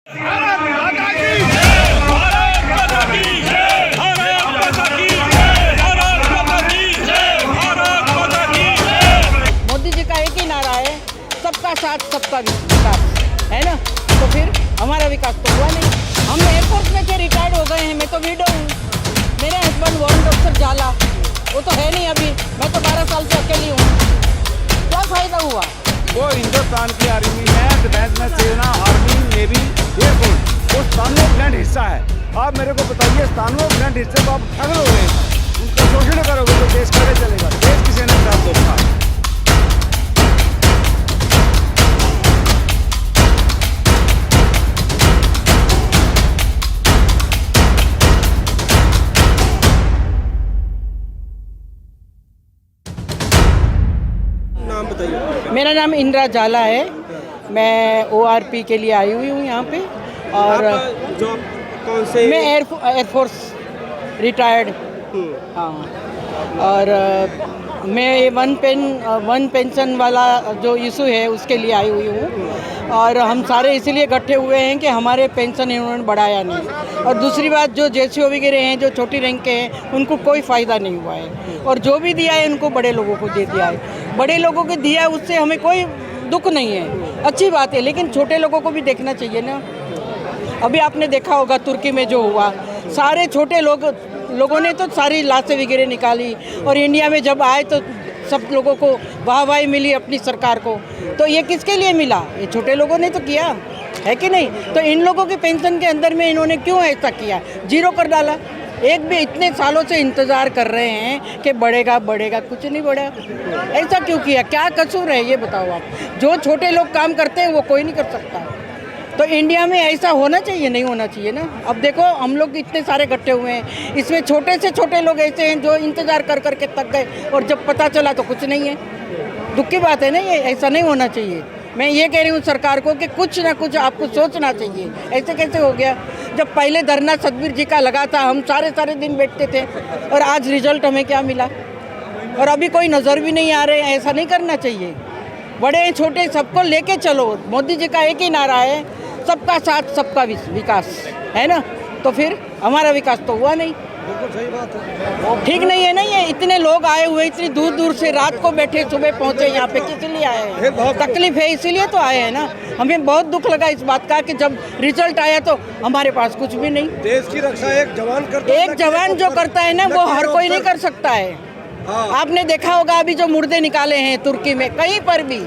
मोदी जी का एक ही नारा है, सबका साथ सबका विकास, है ना। तो फिर हमारा विकास तो हुआ नहीं। हम एयरफोर्स में से रिटायर्ड हो गए हैं, मैं तो विडो हूँ। मेरे हस्बैंड वारंट ऑफिसर जाला, वो तो है नहीं अभी, मैं तो 12 साल से अकेली हूँ। क्या फ़ायदा हुआ? वो हिंदुस्तान की आर्मी है, डिफेंस में सेना, आर्मी, नेवी, एयरफोर्स, वो 97% हिस्सा है। आप मेरे को बताइए, 97% हिस्से को आप ठग लोगे, उनका शोषण करोगे तो देश कैसे चलेगा? देश किसी ने साथ देखा। मेरा नाम इंदिरा जाला है। मैं ORP के लिए आई हुई हूँ यहाँ पे। और जॉब कौन से? मैं एयरफोर्स रिटायर्ड। हाँ। और मैं ये वन पेंशन वाला जो इशू है उसके लिए आई हुई हूँ। और हम सारे इसीलिए इकट्ठे हुए हैं कि हमारे पेंशन इन्होंने बढ़ाया नहीं। और दूसरी बात, जो JCO वगैरह हैं, जो छोटी रैंक के हैं, उनको कोई फ़ायदा नहीं हुआ है। और जो भी दिया है उनको बड़े लोगों को दे दिया है। बड़े लोगों को दिया है, उससे हमें कोई दुख नहीं है, अच्छी बात है। लेकिन छोटे लोगों को भी देखना चाहिए ना। अभी आपने देखा होगा तुर्की में जो हुआ, सारे छोटे लोगों ने तो सारी लाशें वगैरह निकाली। और इंडिया में जब आए तो सब लोगों को वाहवाही मिली अपनी सरकार को। तो ये किसके लिए मिला? ये छोटे लोगों ने तो किया है कि नहीं? तो इन लोगों के पेंशन के अंदर में इन्होंने क्यों ऐसा किया? जीरो कर डाला। एक भी इतने सालों से इंतज़ार कर रहे हैं कि बढ़ेगा, कुछ नहीं बढ़ा। ऐसा क्यों किया? क्या कसूर है ये बताओ आप। जो छोटे लोग काम करते हैं वो कोई नहीं कर सकता। तो इंडिया में ऐसा होना चाहिए, नहीं होना चाहिए ना। अब देखो, हम लोग इतने सारे इकट्ठे हुए हैं, इसमें छोटे से छोटे लोग ऐसे हैं जो इंतज़ार कर कर के थक गए, और जब पता चला तो कुछ नहीं है। दुख की बात है ना ये, ऐसा नहीं होना चाहिए। मैं ये कह रही हूँ सरकार को कि कुछ ना कुछ आपको सोचना चाहिए। ऐसे कैसे हो गया? जब पहले धरना सतबीर जी का लगा था, हम सारे दिन बैठते थे, और आज रिजल्ट हमें क्या मिला? और अभी कोई नज़र भी नहीं आ रहे। ऐसा नहीं करना चाहिए। बड़े छोटे सबको लेके चलो। मोदी जी का एक ही नारा है, सबका साथ सबका विकास, है ना। तो फिर हमारा विकास तो हुआ नहीं। बिल्कुल सही बात है। ठीक नहीं है ना ये। इतने लोग आए हुए, इतनी दूर दूर से, रात को बैठे, सुबह पहुंचे यहाँ पे, किस लिए आए हैं? तकलीफ है इसीलिए तो आए हैं ना। हमें बहुत दुख लगा इस बात का कि जब रिजल्ट आया तो हमारे पास कुछ भी नहीं। देश की रक्षा एक जवान करता है। एक जवान जो करता है ना, वो हर कोई नहीं कर सकता है। आपने देखा होगा अभी जो मुर्दे निकाले हैं तुर्की में, कहीं पर भी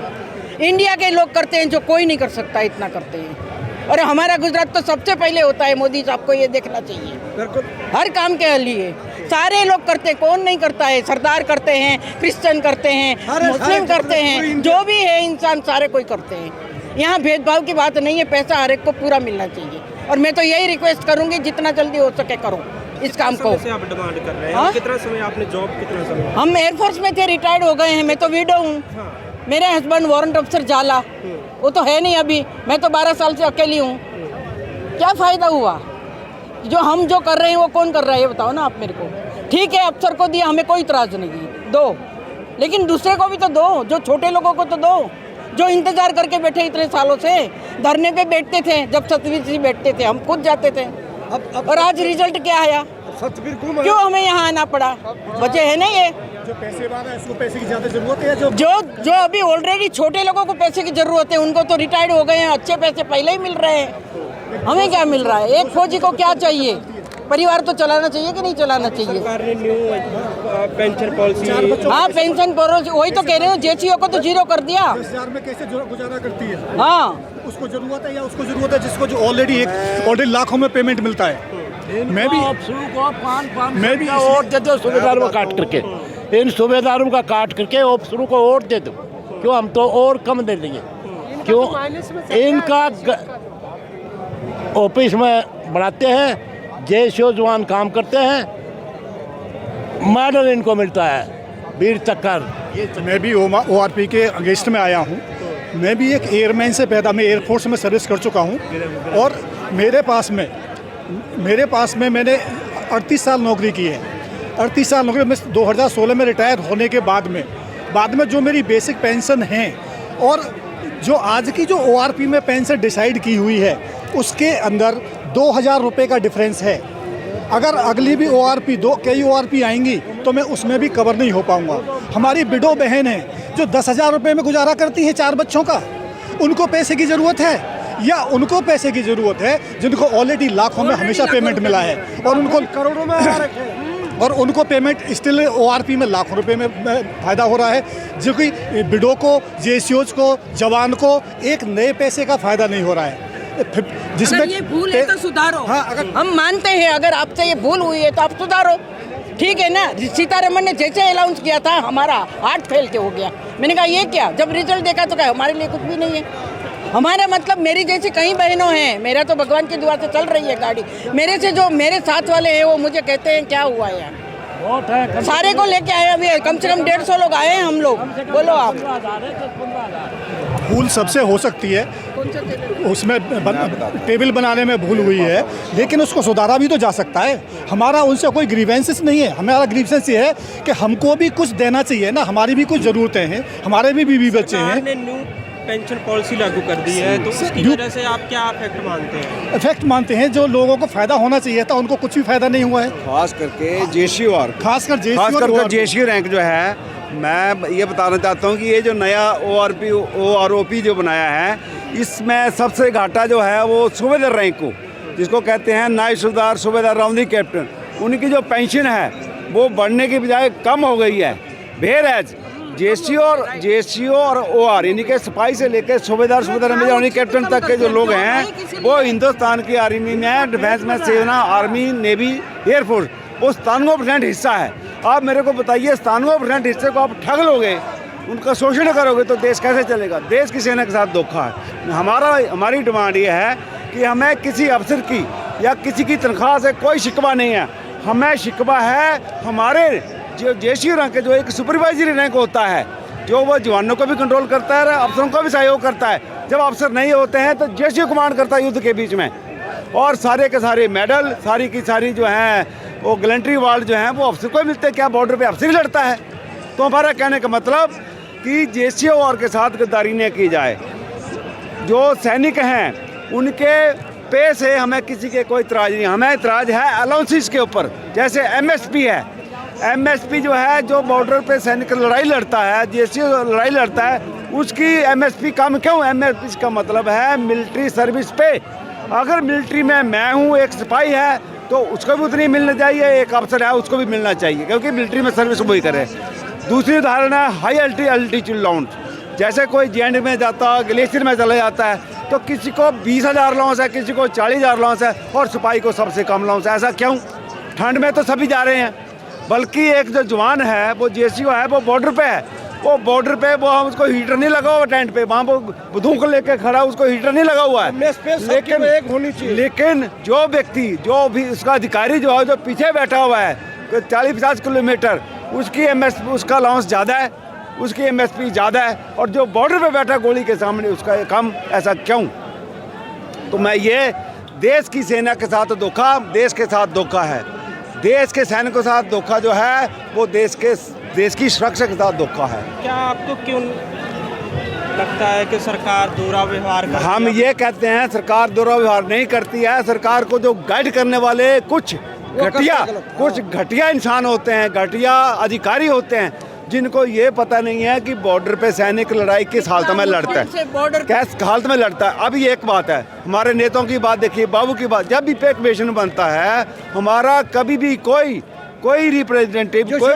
इंडिया के लोग करते हैं जो कोई नहीं कर सकता, इतना करते हैं। और हमारा गुजरात तो सबसे पहले होता है। मोदी साहब को ये देखना चाहिए। बिल्कुल। हर काम के लिए सारे लोग करते हैं, कौन नहीं करता है? सरदार करते हैं, क्रिश्चियन करते हैं, मुस्लिम करते हैं, जो भी है इंसान सारे कोई करते हैं। यहाँ भेदभाव की बात नहीं है। पैसा हर एक को पूरा मिलना चाहिए। और मैं तो यही रिक्वेस्ट करूँगी, जितना जल्दी हो सके करो इस काम को। से आप डिमांड कर रहे हैं? कितना समय आपने जॉब, कितना समय? हम एयरफोर्स में थे, रिटायर्ड हो गए हैं। मैं तो विडो हूँ। मेरे हस्बैंड वारंट ऑफिसर जाला, वो तो है नहीं अभी, मैं तो 12 साल से अकेली हूँ। क्या फ़ायदा हुआ? हम जो कर रहे हैं वो कौन कर रहा है ये बताओ ना आप मेरे को। ठीक है, अफसर को दिया, हमें कोई इतराज़ नहीं, दो, लेकिन दूसरे को भी तो दो। जो छोटे लोगों को तो दो, जो इंतज़ार करके बैठे इतने सालों से। धरने पे बैठते थे, जब सतबीर जी बैठते थे, हम खुद जाते थे। और आज रिजल्ट क्या आया? सतबीर क्यों हमें यहाँ आना पड़ा? वजह है ना ये। जो पैसे वाला है, उसको पैसे की ज़्यादा ज़रूरत है। जो अभी ऑलरेडी छोटे लोगों को पैसे की ज़रूरत है, उनको तो रिटायर्ड हो गए हैं, अच्छे पैसे पहले ही मिल रहे हैं। हमें क्या मिल रहा है? एक फौजी को क्या चाहिए? परिवार तो चलाना चाहिए कि नहीं चलाना चाहिए? सरकार ने न्यू पेंशन पॉलिसी, हाँ पेंशन पॉलिसी, वही तो कह रहे हो। JCO को तो जीरो कर दिया। 10,000 में कैसे गुजारा करती है? हाँ, उसको जरूरत है या उसको जरूरत है जिसको जो ऑलरेडी लाखों में पेमेंट मिलता है? मैं भी वोट दे दो सूबेदारों का काट करके, इन सूबेदारों का काट करके अफसरों को वोट दे दो। क्यों? हम तो और कम दे देंगे। क्यों? इनका ऑफिस में बढ़ाते हैं, JCO जवान काम करते हैं, मेडल इनको मिलता है, वीर चक्कर। मैं भी ORP के अगेंस्ट में आया हूँ। मैं भी एक एयरमैन से पैदा, मैं एयरफोर्स में सर्विस कर चुका हूँ। और मेरे पास में मैंने 38 साल नौकरी की है। 38 साल नौकरी में 2016 में रिटायर होने के बाद में जो मेरी बेसिक पेंशन है, और जो आज की जो ORP में पेंशन डिसाइड की हुई है, उसके अंदर 2000 रुपये का डिफरेंस है। अगर अगली भी ORP कई ORP आएंगी तो मैं उसमें भी कवर नहीं हो पाऊंगा। हमारी विडो बहन है जो 10,000 रुपये में गुजारा करती हैं 4 बच्चों का, उनको पैसे की ज़रूरत है, या उनको पैसे की ज़रूरत है जिनको ऑलरेडी लाखों में हमेशा पेमेंट मिला है और उनको करोड़ों में आ रखे हैं। और उनको पेमेंट स्टिल ORP में लाखों रुपए में फ़ायदा हो रहा है, जो कि विडो को, JCOs को, जवान को एक नए पैसे का फ़ायदा नहीं हो रहा है। अगर ये भूल है तो सुधारो। हाँ, अगर हम मानते हैं अगर आपसे ये भूल हुई है तो आप सुधारो, ठीक है ना। सीतारमण ने जैसे अनाउंस किया था हमारा हार्ट फेल के हो गया। मैंने कहा ये क्या, जब रिजल्ट देखा तो क्या हमारे लिए कुछ भी नहीं है। हमारा मतलब मेरी जैसी कई बहनों हैं, मेरा तो भगवान की दुआ से चल रही है गाड़ी। मेरे से जो मेरे साथ वाले हैं वो मुझे कहते हैं क्या हुआ है, सारे को लेके आए, अभी कम से कम 150 लोग आए हैं हम लोग। बोलो आप। भूल सबसे हो सकती है, उसमें टेबल बनाने में भूल हुई है, लेकिन उसको सुधारा भी तो जा सकता है। हमारा उनसे कोई ग्रीवेंसेस नहीं है। हमारा ग्रीवेंस ये है कि हमको भी कुछ देना चाहिए ना, हमारी भी कुछ ज़रूरतें हैं, हमारे भी बीवी बच्चे हैं। न्यू पेंशन पॉलिसी लागू कर दी है तो उसकी वजह से आप क्या इफेक्ट मानते हैं? इफेक्ट मानते हैं जो लोगों को फ़ायदा होना चाहिए था उनको कुछ भी फ़ायदा नहीं हुआ है। खास करके JCO खासकर JCO रैंक जो है, मैं ये बताना चाहता हूँ कि ये जो नया ORP जो बनाया है, इसमें सबसे घाटा जो है वो सूबेदार रैंक को, जिसको कहते हैं नायब सूबेदार, सूबेदार राउंडी कैप्टन, उनकी जो पेंशन है वो बढ़ने की बजाय कम हो गई है। वेयरएज JCO और OR यानी कि सिपाही से लेकर सूबेदार मेजर राउंडी कैप्टन तक के जो लोग हैं वो हिंदुस्तान की आर्मी में, डिफेंस में, सेना, आर्मी, नेवी, एयरफोर्स, वो 97% हिस्सा है। आप मेरे को बताइए 97% हिस्से को आप ठग लोगे, उनका शोषण करोगे तो देश कैसे चलेगा? देश की सेना के साथ धोखा है। हमारी डिमांड ये है कि हमें किसी अफसर की या किसी की तनख्वाह से कोई शिकवा नहीं है। हमें शिकवा है हमारे जो JCO रैंक के, जो एक सुपरवाइजरी रैंक होता है, जो वो जवानों को भी कंट्रोल करता है, अफसरों को भी सहयोग करता है। जब अफसर नहीं होते हैं तो JCO कमांड करता है युद्ध के बीच में, और सारे के सारे मेडल, सारी की सारी जो हैं वो गैलेंट्री अवार्ड जो हैं वो अफसर को मिलते हैं। क्या बॉर्डर पे अफसर ही लड़ता है? तो हमारा कहने का मतलब कि JCO और के साथ गद्दारी न की जाए। जो सैनिक हैं उनके पे से हमें किसी के कोई इतराज़ नहीं, हमें इतराज़ है अलाउंसेस के ऊपर। जैसे MSP है, MSP जो है, जो बॉर्डर पे सैनिक लड़ाई लड़ता है, JCO लड़ाई लड़ता है, उसकी MSP कम क्यों? MSP का मतलब है मिलिट्री सर्विस पे। अगर मिलिट्री में मैं हूँ, एक सिपाही है, तो उसको भी उतनी मिलना चाहिए, एक अफसर है उसको भी मिलना चाहिए, क्योंकि मिलिट्री में सर्विस वही करे। दूसरी उदाहरण है हाई अल्टीट्यूड लॉन्च। जैसे कोई JND में जाता, ग्लेशियर में चला जाता है, तो किसी को 20,000 लॉन्च है, किसी को 40,000 लॉन्च है, और सिपाही को सबसे कम लॉन्च है। ऐसा क्यों? ठंड में तो सभी जा रहे हैं, बल्कि एक जो जवान है वो JCO है, वो बॉर्डर पे है, वो बॉर्डर पे वो हम उसको हीटर नहीं लगा हुआ टेंट पे, वहाँ वो धूप लेके खड़ा, उसको हीटर नहीं लगा हुआ है। लेकिन एक होनी चाहिए। लेकिन जो व्यक्ति, जो भी उसका अधिकारी जो है, जो पीछे बैठा हुआ है 40-50 किलोमीटर, उसकी MSP, उसका अलाउंस ज़्यादा है, उसकी MSP ज़्यादा है, और जो बॉर्डर पे बैठा गोली के सामने उसका कम। ऐसा क्यों? तो मैं ये देश की सेना के साथ धोखा, देश के साथ धोखा है, देश के सैनिकों के साथ धोखा जो है वो देश की सुरक्षा के साथ धोखा है। क्या आपको क्यों लगता है कि सरकार दोहरा व्यवहार करती है? हम ये कहते हैं सरकार दोहरा व्यवहार नहीं करती है। सरकार को जो गाइड करने वाले कुछ घटिया इंसान होते हैं, घटिया अधिकारी होते हैं, जिनको ये पता नहीं है कि बॉर्डर पे सैनिक लड़ाई किस हालत में लड़ता है, किस हालत में लड़ता है। अभी एक बात है, हमारे नेताओं की बात देखिए, बाबू की बात, जब भी पे कमीशन बनता है हमारा, कभी भी कोई रिप्रेजेंटेटिव, कोई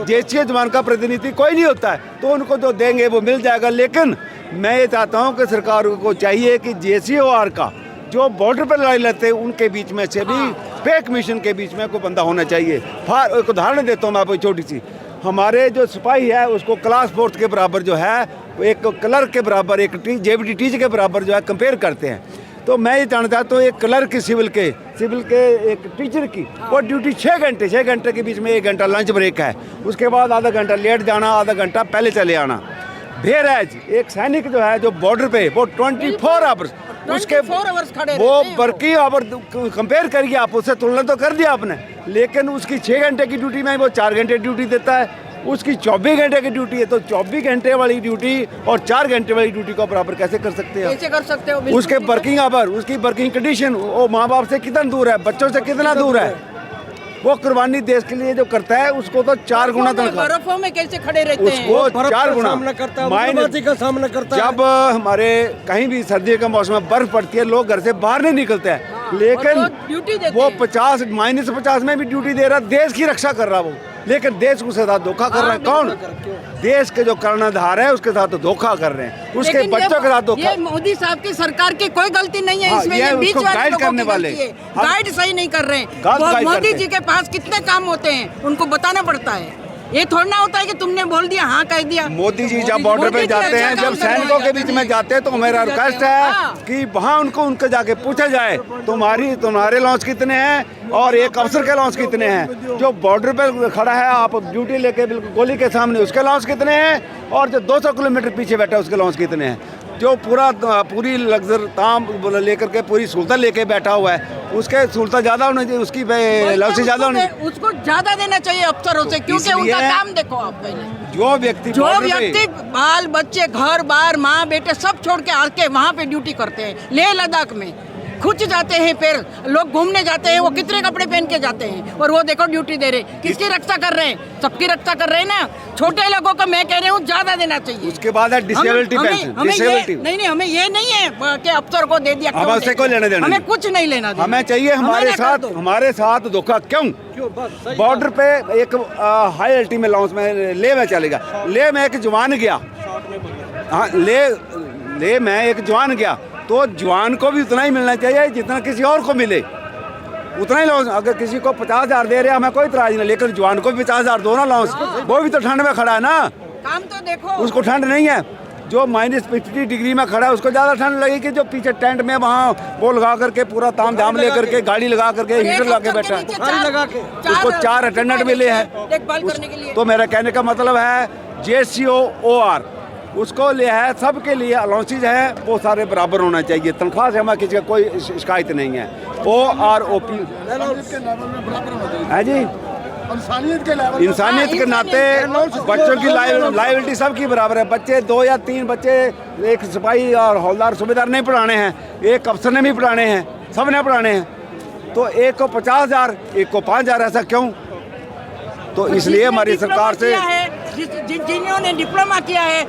JCO जवान का प्रतिनिधि कोई नहीं होता है, तो उनको जो देंगे वो मिल जाएगा। लेकिन मैं ये चाहता हूँ कि सरकार को चाहिए कि JCO का जो बॉर्डर पर लड़ाई लड़ते हैं उनके बीच में से भी पे कमीशन के बीच में कोई बंदा होना चाहिए। एक उदाहरण देता हूँ मैं आपको छोटी सी। हमारे जो सिपाही है उसको क्लास 4 के बराबर जो है, एक क्लर्क के बराबर, एक JBT टीचर के बराबर जो है कंपेयर करते हैं। तो मैं ये जानना चाहता हूँ एक क्लर्क की सिविल के एक टीचर की वो ड्यूटी 6 घंटे के बीच में 1 घंटा लंच ब्रेक है, उसके बाद आधा घंटा लेट जाना, आधा घंटा पहले चले आना। वेयरएज एक सैनिक जो है, जो बॉर्डर पे, वो 24 आवर्स उसके वो वर्किंग आवर कंपेयर करिए आप, उससे तुलना तो कर दिया आपने, लेकिन उसकी 6 घंटे की ड्यूटी में वो 4 घंटे ड्यूटी देता है। उसकी 24 घंटे की ड्यूटी है, तो 24 घंटे वाली ड्यूटी और 4 घंटे वाली ड्यूटी को बराबर कैसे कर सकते हैं? कैसे कर सकते हो? बिल्कुल उसके नहीं वर्किंग आवर, उसकी वर्किंग कंडीशन, वो माँ बाप से कितना दूर है, बच्चों से कितना दूर है। वो कुर्बानी देश के लिए जो करता है उसको तो 4 गुना तनख्वाह, बर्फों में कैसे खड़े रहते हैं? उसको 4 गुना माइनस का सामना करता है। जब हमारे कहीं भी सर्दी का मौसम में बर्फ पड़ती है, लोग घर से बाहर नहीं निकलते हैं, लेकिन ड्यूटी देते वो हैं। 50 -50 में भी ड्यूटी दे रहा, देश की रक्षा कर रहा वो, लेकिन देश उसके साथ धोखा कर रहा है। कौन? देश के जो कर्णधार है उसके साथ तो धोखा कर रहे हैं, उसके लेकिन बच्चों के साथ धोखा। ये मोदी साहब की सरकार की कोई गलती नहीं है हाँ, इसमें, ये ये बीच उसको वाले गाइड लोगों करने की वाले। गलती है। हम- गाइड सही नहीं कर रहे हैं। गलत वो गाइड मोदी करते जी के पास कितने काम होते हैं उनको बताना पड़ता है। ये थोड़ा ना होता है कि तुमने बोल दिया, हाँ कह दिया। मोदी जी जब बॉर्डर पे मोदी जी जाते अच्छा हैं, काम जब कर रहे हैं। सैनिकों के बीच में जाते हैं, तो मेरा रिक्वेस्ट है हाँ। कि वहाँ उनको जाके पूछा जाए तुम्हारे लॉन्च कितने हैं और एक अफसर के लॉन्च कितने हैं। जो बॉर्डर पे खड़ा है आप ड्यूटी लेके बिल्कुल गोली के सामने, उसके लॉन्च कितने हैं, और जो 200 किलोमीटर पीछे बैठा है उसके लॉन्च कितने हैं। जो पूरी लग्जर ताम लेकर के पूरी सहूलत लेके बैठा हुआ है, उसके सहूलत ज़्यादा होनी चाहिए, उसकी लॉन्च ज़्यादा होनी चाहिए। उसको ज्यादा देना चाहिए अफसरों से, क्योंकि इसलिए उनका काम देखो आप पहले। जो व्यक्ति बाल बच्चे घर बार माँ बेटे सब छोड़ के आके वहाँ पे ड्यूटी करते हैं। लेह लद्दाख में खुच जाते हैं, फिर लोग घूमने जाते हैं, वो कितने कपड़े पहन के जाते हैं, और वो देखो ड्यूटी दे रहे। किसकी रक्षा कर रहे हैं? सबकी रक्षा कर रहे हैं ना। छोटे लोगों को मैं कह रही हूँ ज्यादा देना चाहिए। उसके बाद है डिसेबिलिटी पेंशन। नहीं, हमें ये नहीं है कि अफसर को दे दिया, हमें उससे कोई लेना देना हमें नहीं। कुछ नहीं लेना देना। हमें चाहिए हमारे साथ धोखा। क्यों? बॉर्डर पे एक हाई अल्टी में लॉन्च में ले में चलेगा, ले में एक जवान गया, हाँ ले में एक जवान गया, तो जवान को भी उतना ही मिलना चाहिए जितना किसी और को मिले, उतना ही लॉन्च। अगर किसी को 50,000 दे रहे हैं हमें कोई इतराज नहीं, लेकिन जवान को भी 50,000 दो ना लॉन्च। वो भी तो ठंड में खड़ा है ना, काम तो देखो। उसको ठंड नहीं है। जो -50 डिग्री में खड़ा है उसको ज़्यादा ठंड लगेगी, जो पीछे टेंट में वहाँ वो लगा करके पूरा ताम झाम लेकर के गाड़ी लगा करके हीटर लगा के बैठा है, उसको 4 अटेंडेंट मिले हैं देखभाल करने के लिए। तो मेरा कहने का मतलब है JCOOR उसको ले है, सबके लिए अलाउंसेज है वो सारे बराबर होना चाहिए। तनख्वाह से हमारे किसी का कोई शिकायत नहीं है। OROP है जी, इंसानियत के नाते बच्चों की लाइबिलिटी सबकी बराबर है। बच्चे 2 या 3 बच्चे एक सिपाही और हौलदार सूबेदार नहीं पढ़ाने हैं, एक अफसर ने भी पढ़ाने हैं, सब ने पढ़ाने हैं, तो एक को 50,000 एक को 5,000, ऐसा क्यों? तो इसलिए हमारी सरकार से जिन्होंने डिप्लोमा किया है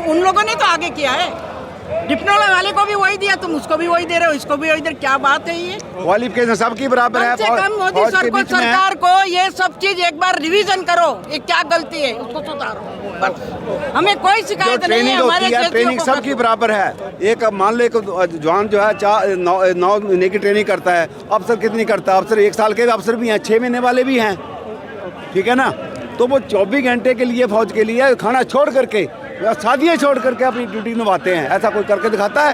उन लोगों ने तो आगे किया है। डिप्लोमा वाले को भी वही दिया, तुम उसको भी वही दे रहे हो, इसको भी वही दे रहे, क्या बात है ये? क्वालिफिकेशन सबकी बराबर है। कम से कम मोदी सरकार को ये सब चीज एक बार रिवीजन करो, ये क्या गलती है उसको सुधारो, बस। हमें कोई शिकायत नहीं है। हमारे ट्रेनिंग सबकी बराबर है। एक मान लो जवान जो है 9 महीने की ट्रेनिंग करता है, अफसर कितनी करता है? अफसर 1 साल के अफसर भी हैं, 6 महीने वाले भी हैं, ठीक है ना। तो वो 24 घंटे के लिए फौज के लिए खाना छोड़ करके या शादियाँ छोड़ करके अपनी ड्यूटी निभाते हैं, ऐसा कोई करके दिखाता है?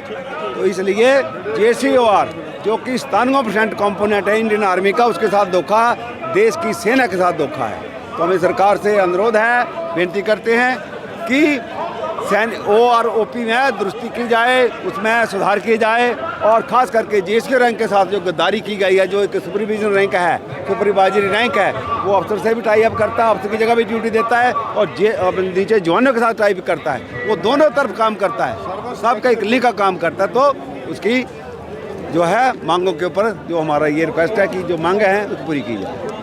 तो इसलिए JCOR जो कि 97% कंपोनेंट है इंडियन आर्मी का, उसके साथ धोखा, देश की सेना के साथ धोखा है। तो हमें सरकार से अनुरोध है, बेनती करते हैं कि OROP में दुरुस्ती की जाए, उसमें सुधार किए जाए, और ख़ास करके JSK रैंक के साथ जो गद्दारी की गई है, जो एक सुपरविजन रैंक है, सुपरवाइजरी रैंक है, वो अफसर से भी टाई अप करता है, अफसर की जगह भी ड्यूटी देता है, और नीचे जवानों के साथ टाई अप करता है। वो दोनों तरफ काम करता है, सबका एक लिंक का काम करता है। तो उसकी जो है मांगों के ऊपर जो हमारा ये रिक्वेस्ट है कि जो मांगे हैं उसको पूरी की जाए।